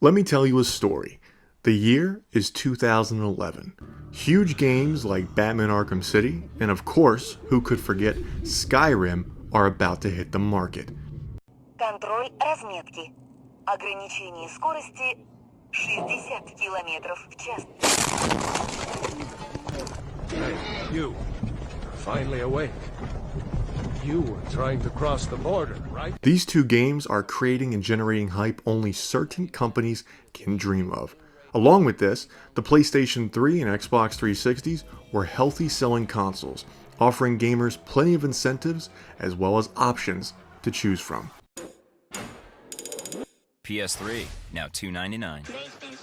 Let me tell you a story. The year is 2011. Huge games like Batman Arkham City, and of course, who could forget, Skyrim are about to hit the market. Контроль разметки. Ограничение скорости 60 км в час. Hey, you. Finally awake. You were trying to cross the border, right? These two games are creating and generating hype only certain companies can dream of. Along with this, the PlayStation 3 and Xbox 360s were healthy selling consoles, offering gamers plenty of incentives as well as options to choose from. PS3, now $299.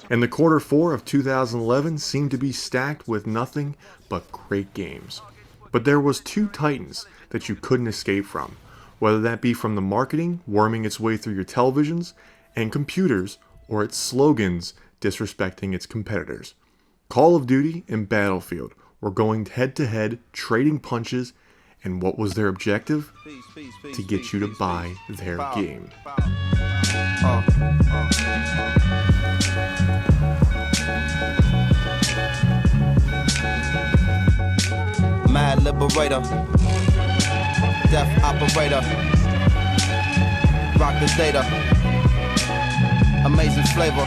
And the Q4 of 2011 seemed to be stacked with nothing but great games. But there was two titans that you couldn't escape from, whether that be from the marketing worming its way through your televisions and computers, or its slogans disrespecting its competitors. Call of Duty and Battlefield were going head to head, trading punches, and what was their objective? To get you to buy their game. Mad liberator, death operator, rock the data, amazing flavor.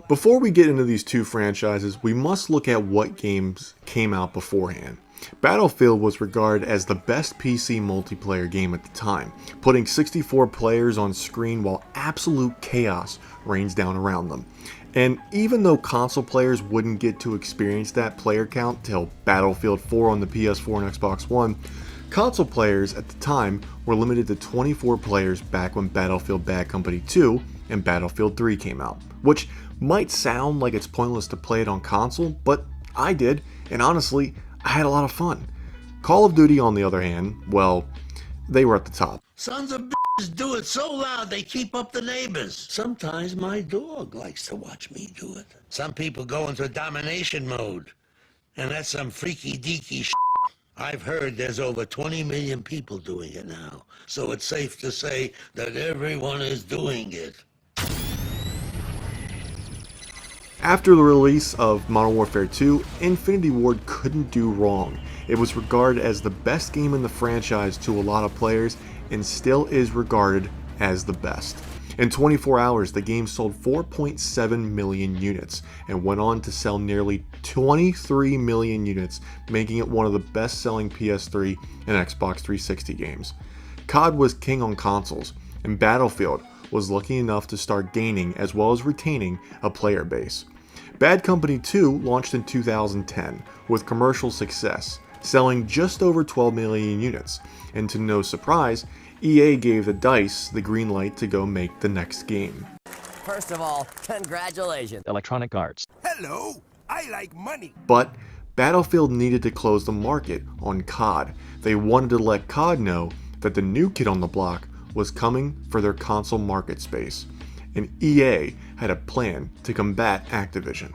Before we get into these two franchises, we must look at what games came out beforehand. Battlefield was regarded as the best PC multiplayer game at the time, putting 64 players on screen while absolute chaos rains down around them. And even though console players wouldn't get to experience that player count till Battlefield 4 on the PS4 and Xbox One, console players at the time were limited to 24 players back when Battlefield Bad Company 2 and Battlefield 3 came out, which might sound like it's pointless to play it on console, but I did, and honestly, I had a lot of fun. Call of Duty, on the other hand, well, they were at the top. Sons of bitches do it so loud they keep up the neighbors. Sometimes my dog likes to watch me do it. Some people go into domination mode, and that's some freaky deaky shit. I've heard there's over 20 million people doing it now, so it's safe to say that everyone is doing it. After the release of Modern Warfare 2, Infinity Ward couldn't do wrong. It was regarded as the best game in the franchise to a lot of players, and still is regarded as the best. In 24 hours, the game sold 4.7 million units, and went on to sell nearly 23 million units, making it one of the best-selling PS3 and Xbox 360 games. COD was king on consoles, and Battlefield was lucky enough to start gaining as well as retaining a player base. Bad Company 2 launched in 2010 with commercial success, selling just over 12 million units, and to no surprise, EA gave the DICE the green light to go make the next game. First of all, congratulations. Electronic Arts. Hello, I like money. But Battlefield needed to close the market on COD. They wanted to let COD know that the new kid on the block was coming for their console market space, and EA had a plan to combat Activision.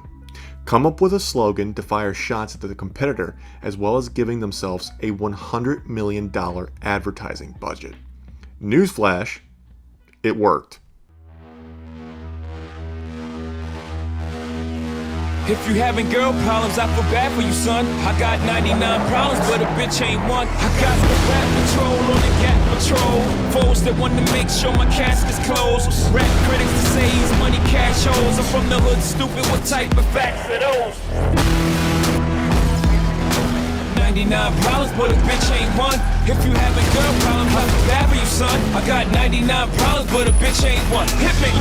Come up with a slogan to fire shots at the competitor, as well as giving themselves a $100 million advertising budget. Newsflash, it worked. If you having girl problems, I feel bad for you, son. I got 99 problems, but a bitch ain't one. I got the rap patrol on the cat patrol. Foes that want to make sure my casket's closed. Rap critics to say he's money cash holes. I'm from the hood, stupid, what type of facts are those? 99 problems, but a bitch ain't one. If you having girl problems, I feel bad for you, son. I got 99 problems, but a bitch ain't one. Hit me!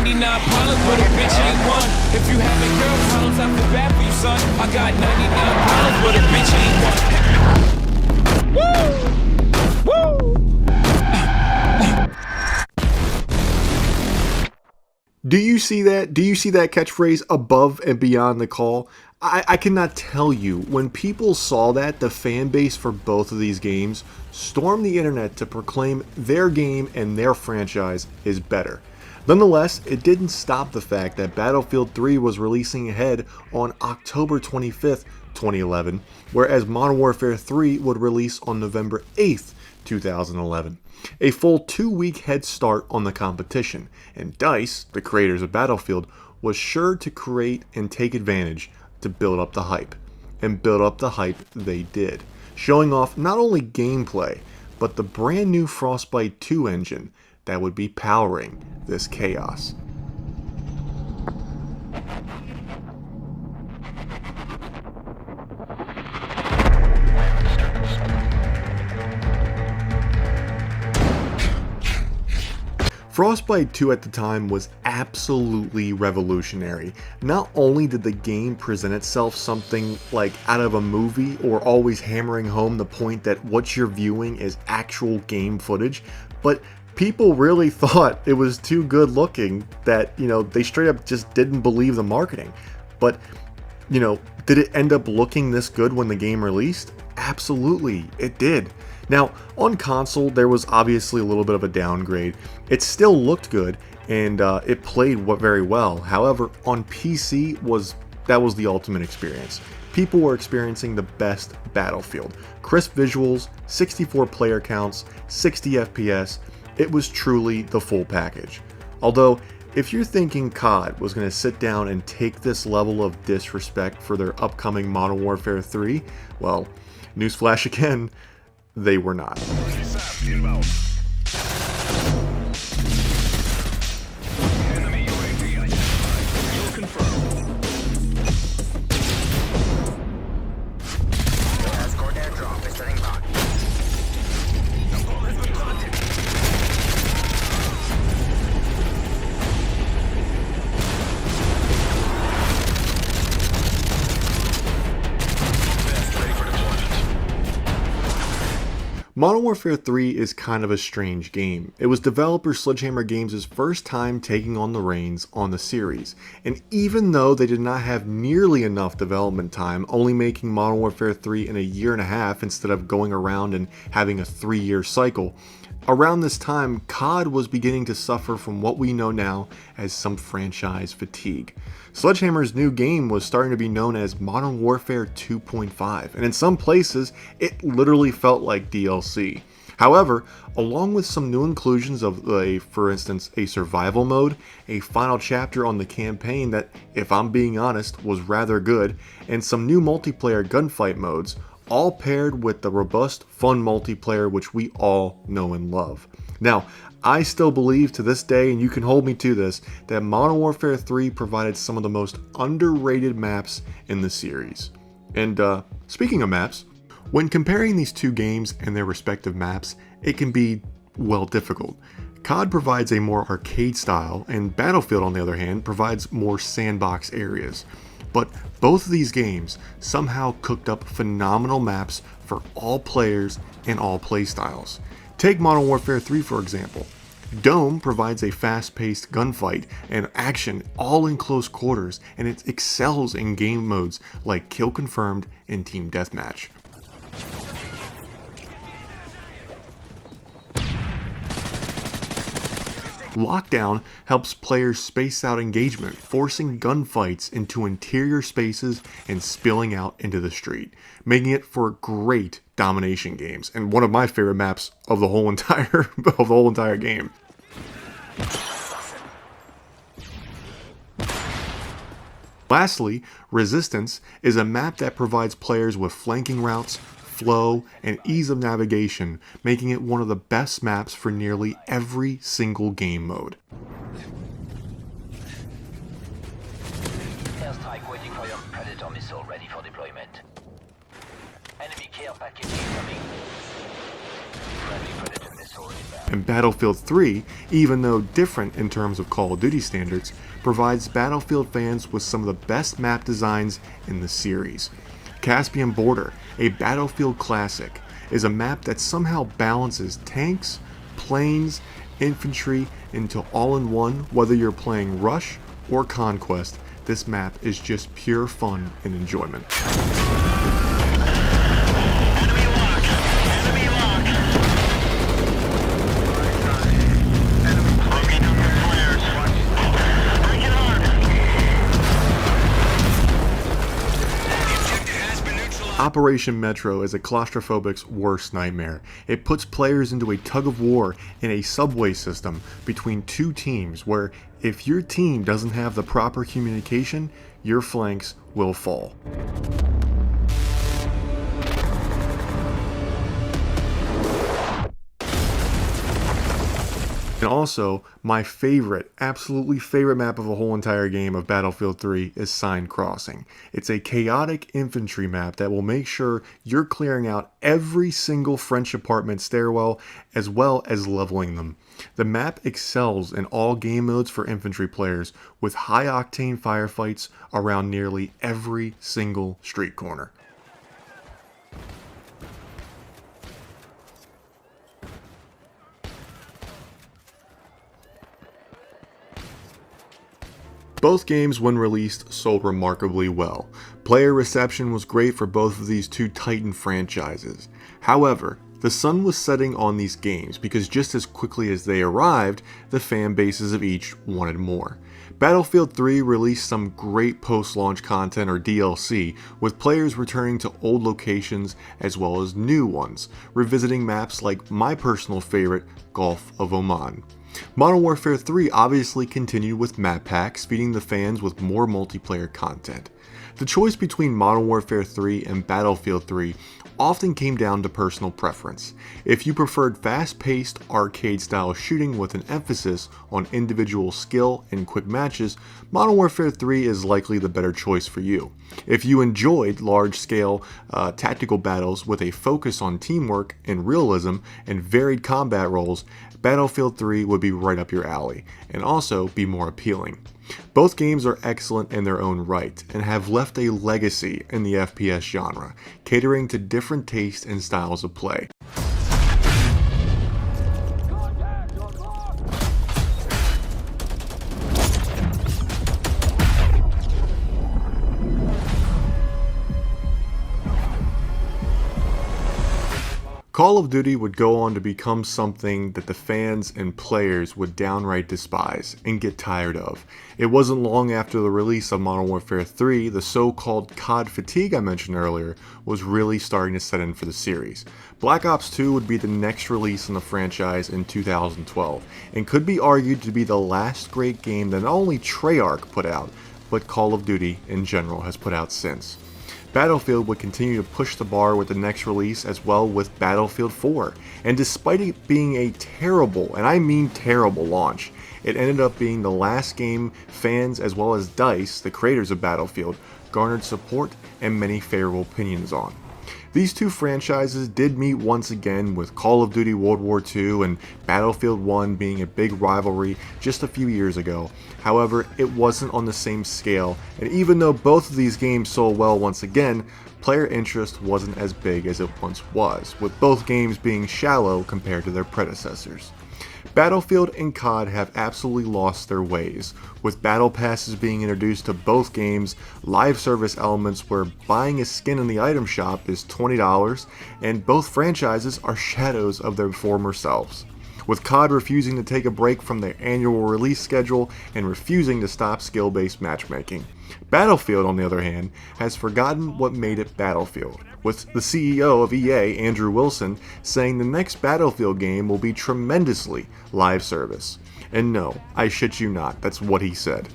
99 problems, but a bitch ain't one. If you having girl problems, I feel bad for you, son. I got 99 problems, but a bitch ain't one. Woo! Woo! Do you see that? Do you see that catchphrase above and beyond the call? I cannot tell you, when people saw that, the fan base for both of these games stormed the internet to proclaim their game and their franchise is better. Nonetheless, it didn't stop the fact that Battlefield 3 was releasing ahead on October 25th, 2011, whereas Modern Warfare 3 would release on November 8th, 2011. A full 2-week head start on the competition, and DICE, the creators of Battlefield, was sure to create and take advantage to build up the hype. And build up the hype they did, showing off not only gameplay, but the brand new Frostbite 2 engine that would be powering this chaos. Frostbite 2 at the time was absolutely revolutionary. Not only did the game present itself something like out of a movie or always hammering home the point that what you're viewing is actual game footage, but people really thought it was too good looking that, they straight up just didn't believe the marketing. But, did it end up looking this good when the game released? Absolutely, it did. Now, on console, there was obviously a little bit of a downgrade. It still looked good, and it played very well. However, on PC, that was the ultimate experience. People were experiencing the best Battlefield. Crisp visuals, 64 player counts, 60 FPS. It was truly the full package. Although, if you're thinking COD was going to sit down and take this level of disrespect for their upcoming Modern Warfare 3, well, newsflash again, they were not. Modern Warfare 3 is kind of a strange game. It was developer Sledgehammer Games' first time taking on the reins on the series, and even though they did not have nearly enough development time, only making Modern Warfare 3 in a year and a half instead of going around and having a 3-year cycle, around this time, COD was beginning to suffer from what we know now as some franchise fatigue. Sledgehammer's new game was starting to be known as Modern Warfare 2.5, and in some places, it literally felt like DLC. However, along with some new inclusions of, for instance, a survival mode, a final chapter on the campaign that, if I'm being honest, was rather good, and some new multiplayer gunfight modes, all paired with the robust, fun multiplayer which we all know and love. Now, I still believe to this day, and you can hold me to this, that Modern Warfare 3 provided some of the most underrated maps in the series. And speaking of maps, when comparing these two games and their respective maps, it can be, well, difficult. COD provides a more arcade style, and Battlefield, on the other hand, provides more sandbox areas. But both of these games somehow cooked up phenomenal maps for all players and all playstyles. Take Modern Warfare 3 for example. Dome provides a fast-paced gunfight and action all in close quarters, and it excels in game modes like Kill Confirmed and Team Deathmatch. Lockdown helps players space out engagement, forcing gunfights into interior spaces and spilling out into the street, making it for great domination games and one of my favorite maps of the whole entire game. Lastly, Resistance is a map that provides players with flanking routes, flow, and ease of navigation, making it one of the best maps for nearly every single game mode. Airstrike waiting for your Predator missile ready for deployment. Enemy care package incoming. Friendly Predator missile inbound. And Battlefield 3, even though different in terms of Call of Duty standards, provides Battlefield fans with some of the best map designs in the series. Caspian Border, a Battlefield classic, is a map that somehow balances tanks, planes, infantry into all-in-one, whether you're playing Rush or Conquest, this map is just pure fun and enjoyment. Operation Metro is a claustrophobic's worst nightmare. It puts players into a tug of war in a subway system between two teams where if your team doesn't have the proper communication, your flanks will fall. And also, my favorite, absolutely favorite map of the whole entire game of Battlefield 3 is Sign Crossing. It's a chaotic infantry map that will make sure you're clearing out every single French apartment stairwell as well as leveling them. The map excels in all game modes for infantry players with high-octane firefights around nearly every single street corner. Both games, when released, sold remarkably well. Player reception was great for both of these two titan franchises. However, the sun was setting on these games because just as quickly as they arrived, the fan bases of each wanted more. Battlefield 3 released some great post-launch content or DLC, with players returning to old locations as well as new ones, revisiting maps like my personal favorite, Gulf of Oman. Modern Warfare 3 obviously continued with map packs, feeding the fans with more multiplayer content. The choice between Modern Warfare 3 and Battlefield 3 often came down to personal preference. If you preferred fast-paced, arcade-style shooting with an emphasis on individual skill and quick matches, Modern Warfare 3 is likely the better choice for you. If you enjoyed large-scale tactical battles with a focus on teamwork and realism and varied combat roles, Battlefield 3 would be right up your alley, and also be more appealing. Both games are excellent in their own right, and have left a legacy in the FPS genre, catering to different tastes and styles of play. Call of Duty would go on to become something that the fans and players would downright despise and get tired of. It wasn't long after the release of Modern Warfare 3, the so-called COD fatigue I mentioned earlier was really starting to set in for the series. Black Ops 2 would be the next release in the franchise in 2012, and could be argued to be the last great game that not only Treyarch put out, but Call of Duty in general has put out since. Battlefield would continue to push the bar with the next release as well with Battlefield 4, and despite it being a terrible, and I mean terrible launch, it ended up being the last game fans as well as DICE, the creators of Battlefield, garnered support and many favorable opinions on. These two franchises did meet once again, with Call of Duty World War II and Battlefield 1 being a big rivalry just a few years ago. However, it wasn't on the same scale, and even though both of these games sold well once again, player interest wasn't as big as it once was, with both games being shallow compared to their predecessors. Battlefield and COD have absolutely lost their ways, with battle passes being introduced to both games, live service elements where buying a skin in the item shop is $20, and both franchises are shadows of their former selves, with COD refusing to take a break from their annual release schedule and refusing to stop skill-based matchmaking. Battlefield, on the other hand, has forgotten what made it Battlefield, with the CEO of EA, Andrew Wilson, saying the next Battlefield game will be tremendously live service. And no, I shit you not, that's what he said.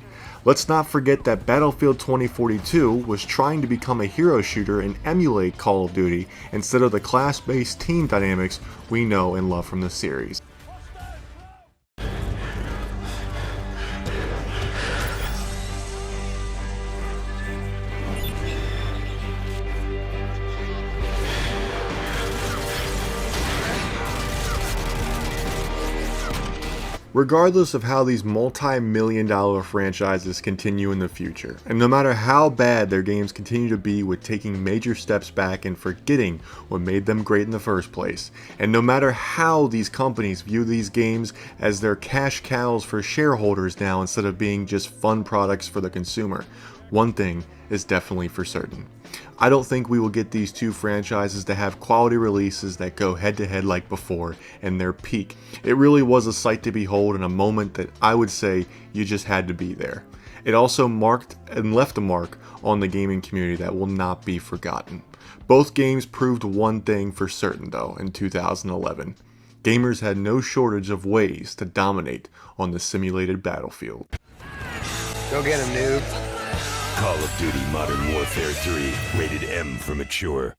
Let's not forget that Battlefield 2042 was trying to become a hero shooter and emulate Call of Duty instead of the class-based team dynamics we know and love from the series. Regardless of how these multi-million-dollar franchises continue in the future, and no matter how bad their games continue to be with taking major steps back and forgetting what made them great in the first place, and no matter how these companies view these games as their cash cows for shareholders now instead of being just fun products for the consumer, one thing is definitely for certain. I don't think we will get these two franchises to have quality releases that go head to head like before and their peak. It really was a sight to behold and a moment that I would say you just had to be there. It also marked and left a mark on the gaming community that will not be forgotten. Both games proved one thing for certain though in 2011. Gamers had no shortage of ways to dominate on the simulated battlefield. Go get him, noob. Call of Duty Modern Warfare 3, rated M for mature.